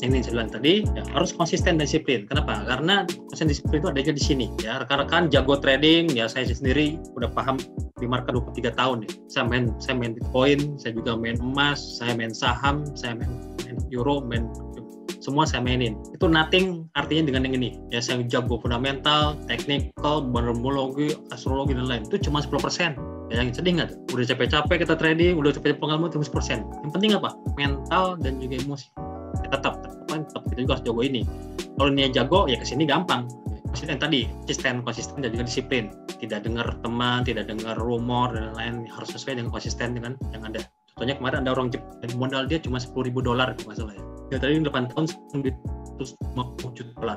ini saya bilang tadi, ya, harus konsisten dan disiplin. Kenapa? Karena konsisten disiplin itu adanya di sini. Ya, rekan-rekan jago trading, ya saya sendiri udah paham di market 23 tahun ya. Saya main Bitcoin, saya juga main emas, saya main saham, saya main euro, semua saya mainin. Itu nothing artinya dengan yang ini. Ya, saya jago fundamental, technical, numerologi, astrologi dan lain. Itu cuma 10%. Ya, yang sedih nggak? Udah capek-capek kita trading, udah capek pengalaman cuma 10%. Yang penting apa? Mental dan juga emosi. Ya, tetap kita juga harus jago ini. Kalau ini jago, ya kesini gampang. Konsisten tadi, konsisten dan juga disiplin. Tidak dengar teman, tidak dengar rumor dan lain-lain. Harus sesuai dengan konsisten dengan yang ada. Contohnya kemarin ada orang Jepang, modal dia cuma $10.000 kalau nggak salah ya. Ya tadi 8 tahun terus $50 juta.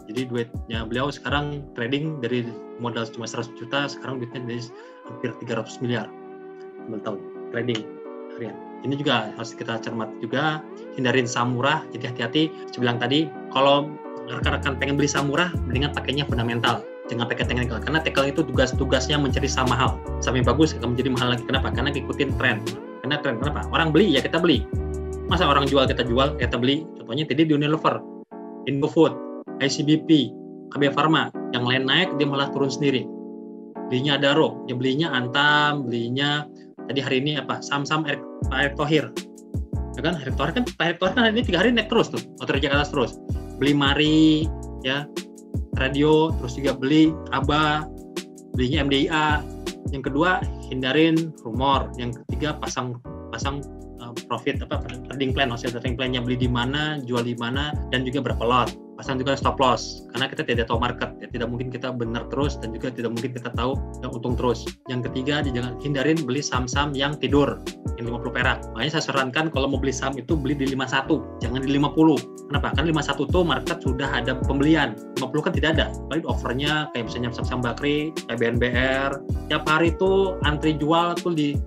Jadi duitnya beliau sekarang trading dari modal cuma 100 juta, sekarang duitnya dari hampir 300 miliar tahun trading harian. Ini juga harus kita cermat juga, hindarin saham murah. Jadi hati-hati, saya bilang tadi, kalau rekan-rekan pengen beli saham murah, mendingan pakainya fundamental. Jangan pakai technical, karena technical itu tugasnya mencari saham mahal. Saham yang bagus akan menjadi mahal lagi. Kenapa? Karena ikutin tren. Karena tren, kenapa? Orang beli, ya kita beli. Masa orang jual, kita beli. Contohnya tadi di Unilever, Indofood, ICBP, KB Pharma. Yang lain naik, dia malah turun sendiri. Belinya Adaro, ya belinya Antam, belinya tadi hari ini apa? Saham-saham Erick Thohir. Ya kan? Erick Thohir kan hari ini 3 hari naik terus tuh, otorita ke atas terus. Beli Mari, ya, radio, terus juga beli Aba, belinya MDIA. Yang kedua, hindarin rumor. Yang ketiga, pasang profit trading plan, hasil trading plan-nya beli di mana, jual di mana, dan juga berapa lot. Pasang juga stop loss, karena kita tidak tahu market, ya, tidak mungkin kita benar terus dan juga tidak mungkin kita tahu yang untung terus. Yang ketiga, jangan hindarin beli saham-saham yang tidur, yang 50 perak. Makanya saya sarankan kalau mau beli saham itu beli di 51, jangan di 50. Kenapa? Karena 51 tuh market sudah ada pembelian, 50 kan tidak ada. Paling offernya kayak misalnya saham Bakri, kayak BNBR, tiap hari tuh antri jual tuh di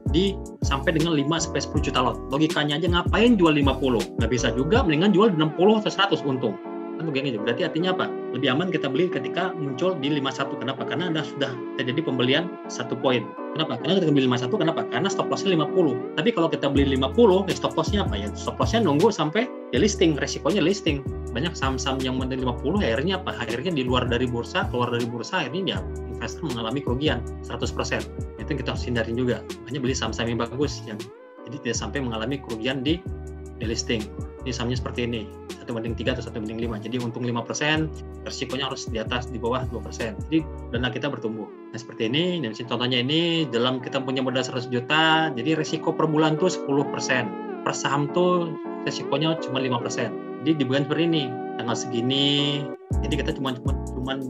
sampai dengan 5-10 juta lot. Logikanya aja ngapain jual 50? Nggak bisa juga, mendingan jual 60 atau 100 untung. Kan begini, berarti artinya apa? Lebih aman kita beli ketika muncul di 51. Kenapa? Karena Anda sudah terjadi pembelian 1 poin. Kenapa? Karena kita beli 51, kenapa? Karena stop loss-nya 50. Tapi kalau kita beli 50, ya stop loss-nya apa? Ya stop loss-nya nunggu sampai ya listing, resikonya listing. Banyak saham-saham yang menjadi 50, akhirnya apa? Akhirnya di luar dari bursa, keluar dari bursa, akhirnya ya investor mengalami kerugian 100%. Itu yang kita harus hindarin juga. Hanya beli saham-saham yang bagus, yang jadi tidak sampai mengalami kerugian di listing. Ini sahamnya seperti ini, 1/3 atau 1/5. Jadi untung 5%, resikonya harus di atas, di bawah 2%. Jadi dana kita bertumbuh. Nah seperti ini, dan contohnya ini, dalam kita punya modal 100 juta, jadi resiko per bulan tuh 10%. Per saham tuh resikonya cuma 5%. Jadi di bulan seperti ini, tanggal segini, jadi kita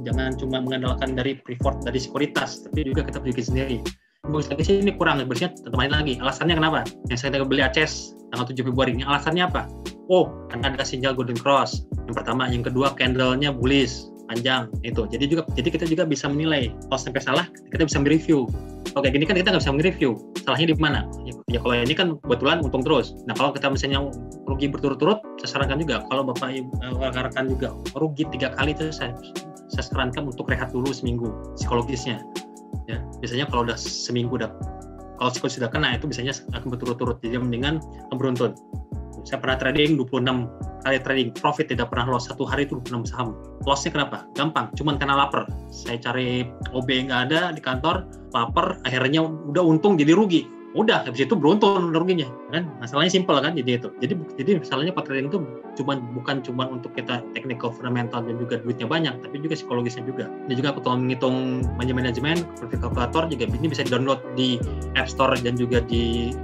jangan cuma mengandalkan dari preferred, dari sekuritas, tapi juga kita bikin sendiri. Bagus lagi sih, ini kurang, bersihnya teman lagi. Alasannya kenapa? Yang saya beli ACES tanggal 7 Februari ini, alasannya apa? Oh, karena ada sinyal Golden Cross. Yang pertama, yang kedua, candle-nya bullish, panjang, itu. Jadi kita juga bisa menilai. Kalau sampai salah, kita bisa mereview. Kalau kayak gini kan kita nggak bisa mereview. Salahnya di mana? Ya kalau ini kan kebetulan untung terus. Nah kalau kita misalnya rugi berturut-turut, saya sarankan juga. Kalau Bapak rekan-rekan juga rugi 3 kali itu saya sarankan untuk rehat dulu seminggu psikologisnya. Ya, biasanya kalau udah seminggu kalau psikologis sudah kena itu biasanya akan berturut-turut, jadi mendingan beruntun. Saya pernah trading 26 kali trading, profit tidak pernah loss, satu hari itu 26 saham. Lossnya kenapa? Gampang, cuman karena lapar. Saya cari OB nggak ada di kantor, lapar, akhirnya udah untung jadi rugi. Udah, habis itu beruntun ruginya, kan? Masalahnya simpel kan, jadi itu. Jadi masalahnya trading itu bukan cuma untuk kita technical, fundamental dan juga duitnya banyak, tapi juga psikologisnya juga. Ini juga kalau menghitung manajemen, profit calculator juga ini bisa di-download di App Store dan juga di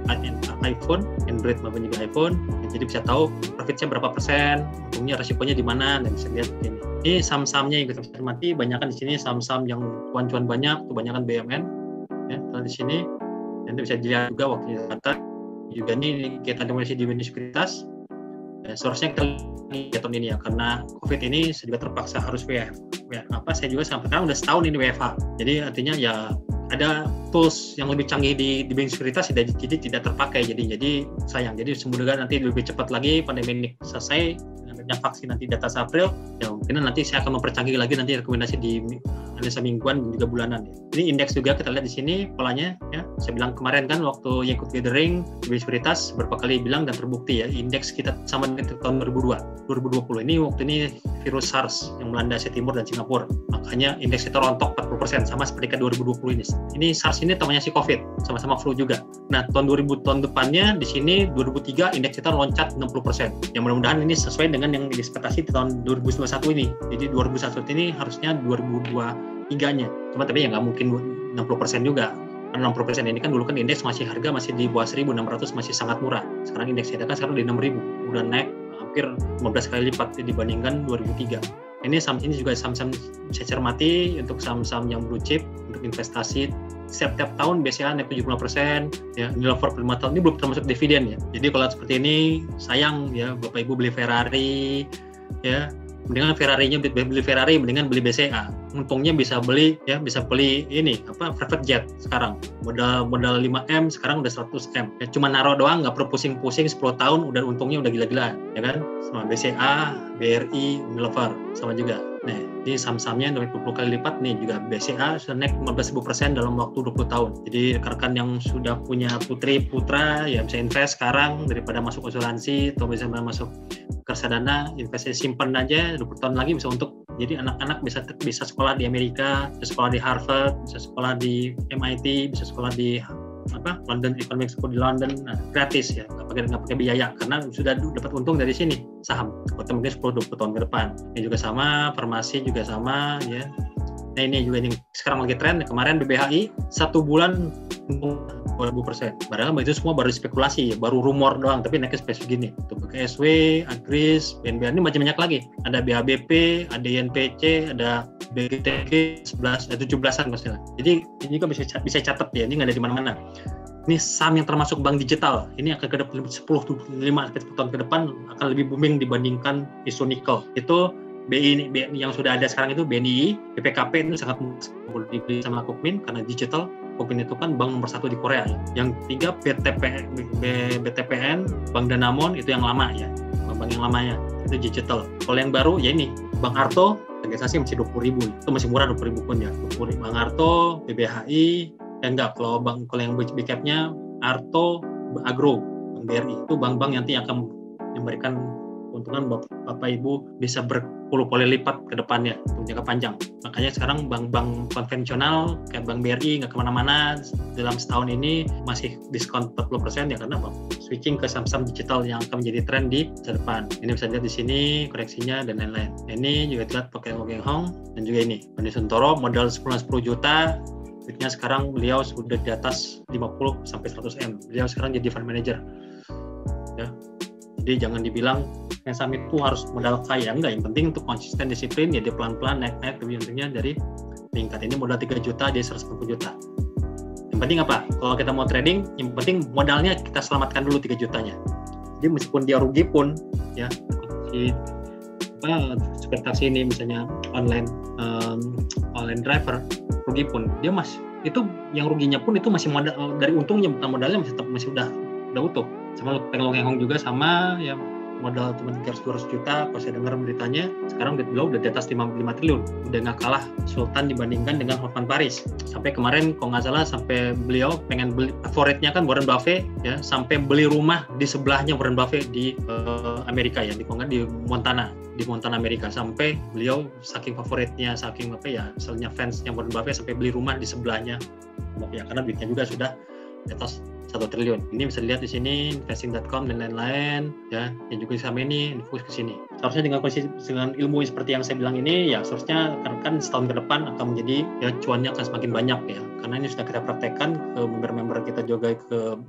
iPhone, Android maupun juga iPhone. Jadi bisa tahu profitnya berapa persen, untungnya, resikonya di mana, dan bisa lihat ini. Ini saham-sahamnya yang kita bisa cermati, banyakan di sini saham-saham yang cuan-cuan banyak, kebanyakan BUMN. Ya, kalau di sini nanti bisa dilihat juga waktu data juga ini kita masih di sekuritas. Source-nya kita lihat tahun ini ya, karena COVID ini saya juga terpaksa harus saya juga sampai sekarang udah setahun ini WFH. Jadi artinya ya ada tools yang lebih canggih di bank sekuritas jadi tidak terpakai, jadi sayang. Jadi semoga nanti lebih cepat lagi pandemi ini selesai dengan akhirnya vaksin nanti di atas April, ya mungkin nanti saya akan mempercanggih lagi nanti rekomendasi di analisa mingguan dan juga bulanan. Ini indeks juga kita lihat di sini polanya ya. Saya bilang kemarin kan waktu Yakut Gathering di Sekuritas beberapa kali bilang dan terbukti ya, indeks kita sama dengan tahun 2020. Ini waktu ini virus SARS yang melanda Asia Timur dan Singapura. Makanya indeks kita rontok 40% sama seperti ke 2020 ini. Ini SARS ini temannya si COVID, sama-sama flu juga. Nah, tahun depannya di sini 2003 indeks kita loncat 60%. Yang mudah-mudahan ini sesuai dengan yang diekspektasi di tahun 2021 ini. Jadi 2021 ini harusnya 2023-nya. Cuma tapi ya nggak mungkin 60% juga. Karena 60% ini kan dulu kan indeks harga masih di bawah 1.600, masih sangat murah. Sekarang indeks kita kan sekarang di 6.000, udah naik hampir 15 kali lipat dibandingkan 2003. Ini saham ini juga saham-saham saya cermati untuk saham-saham yang blue chip untuk investasi. Setiap tahun BCA naik 75%, ya, nilai for 5 tahun ini belum termasuk dividen ya. Jadi kalau seperti ini sayang ya Bapak Ibu beli Ferrari ya, mendingan Ferrari-nya beli Ferrari mendingan beli BCA. Untungnya bisa beli ini private jet sekarang. Modal 5M sekarang udah 100M. Ya, cuma naruh doang, nggak perlu pusing-pusing 10 tahun udah untungnya udah gila-gilaan, ya kan? Sama BCA, BRI, Unilever sama juga. Nah, ini saham-sahamnya naik 20 kali lipat nih, juga BCA sudah naik 15.000% dalam waktu 20 tahun. Jadi rekan-rekan yang sudah punya putra ya bisa invest sekarang daripada masuk asuransi atau bisa masuk reksadana, investasi simpan aja 20 tahun lagi bisa untuk jadi anak-anak bisa sekolah di Amerika, bisa sekolah di Harvard, bisa sekolah di MIT, bisa sekolah di London Economic School di London, nah, gratis ya, nggak pakai biaya karena sudah dapat untung dari sini saham. Atau mungkin 10-20 tahun ke depan. Ini juga sama, farmasi juga sama ya. Nah ini juga yang sekarang lagi tren. Kemarin BBHI 1 bulan untung 2000%. Padahal itu semua baru spekulasi, baru rumor doang, tapi naiknya spesifik gini. Untuk BKSW, Agris, BNBR ini macam banyak lagi. Ada BHBP, ada INPC, ada BGTG 17-an maksudnya. Jadi ini juga bisa catat ya, ini nggak ada di mana-mana. Ini saham yang termasuk bank digital. Ini akan ke depan 10-10 tahun ke depan akan lebih booming dibandingkan isu nikel. Itu BI yang sudah ada sekarang itu BNI, BPKP itu sangat mudah dibeli sama Kukmin karena digital. Kukmin itu kan bank nomor 1 di Korea. Yang 3 BTPN, Bank Danamon itu yang lama ya, bank yang lamanya itu digital. Kalau yang baru ya ini Bank Arto, registrasi masih 20.000, itu masih murah 20.000 pun ya. Bank Arto, BBHI, kalau yang big cap-nya Arto, Agro, Bank BRI itu bank-bank nanti akan memberikan keuntungan Bapak Ibu bisa berpuluh-puluh lipat ke depannya untuk jangka panjang. Makanya sekarang bank-bank konvensional kayak Bank BRI nggak kemana-mana dalam setahun ini masih diskon 40% ya karena switching ke saham-saham digital yang akan menjadi tren di masa depan. Ini bisa lihat di sini koreksinya dan lain-lain. Ini juga lihat pakai Hong Hong dan juga ini Bani Suntoro modal 10 juta. Duitnya sekarang beliau sudah di atas 50 sampai 100M. Beliau sekarang jadi fund manager. Ya. Jadi jangan dibilang yang saham itu harus modal kaya, enggak. Yang penting untuk konsisten disiplin ya dia pelan-pelan naik lebih untungnya dari tingkat ini modal 3 juta dia 140 juta. Yang penting apa? Kalau kita mau trading, yang penting modalnya kita selamatkan dulu 3 jutanya. Jadi meskipun dia rugi pun ya seperti taksi ini misalnya online driver rugi pun dia itu yang ruginya pun itu masih modal dari untungnya, bukan modalnya masih udah utuh. Sama Peng Long Hong juga sama ya, modal cuma 300-200 juta. Kalau saya dengar beritanya sekarang beliau udah di atas 5 triliun, udah nggak kalah Sultan dibandingkan dengan Hotman Paris. Sampai kemarin kalau nggak salah sampai beliau pengen beli, favoritnya kan Warren Buffett ya, sampai beli rumah di sebelahnya Warren Buffett di Amerika ya, di Montana Amerika. Sampai beliau saking favoritnya, saking misalnya fansnya Warren Buffett sampai beli rumah di sebelahnya ya, karena duitnya juga sudah di atas 1 triliun. Ini bisa dilihat di sini investing.com dan lain-lain ya. Yang juga sama ini fokus ke sini. Seharusnya dengan ilmu seperti yang saya bilang ini ya, seharusnya kan setahun ke depan akan menjadi ya cuannya akan semakin banyak ya. Karena ini sudah kita praktekkan ke member-member kita juga, ke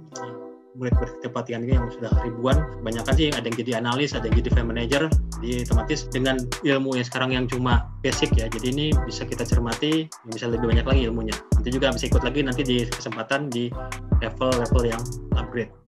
murid-murid kita pelatihan ini yang sudah ribuan. Kebanyakan sih ada yang jadi analis, ada yang jadi fund manager. Jadi otomatis dengan ilmu yang sekarang yang cuma basic ya, jadi ini bisa kita cermati, bisa lebih banyak lagi ilmunya. Nanti juga bisa ikut lagi nanti di kesempatan di level yang upgrade.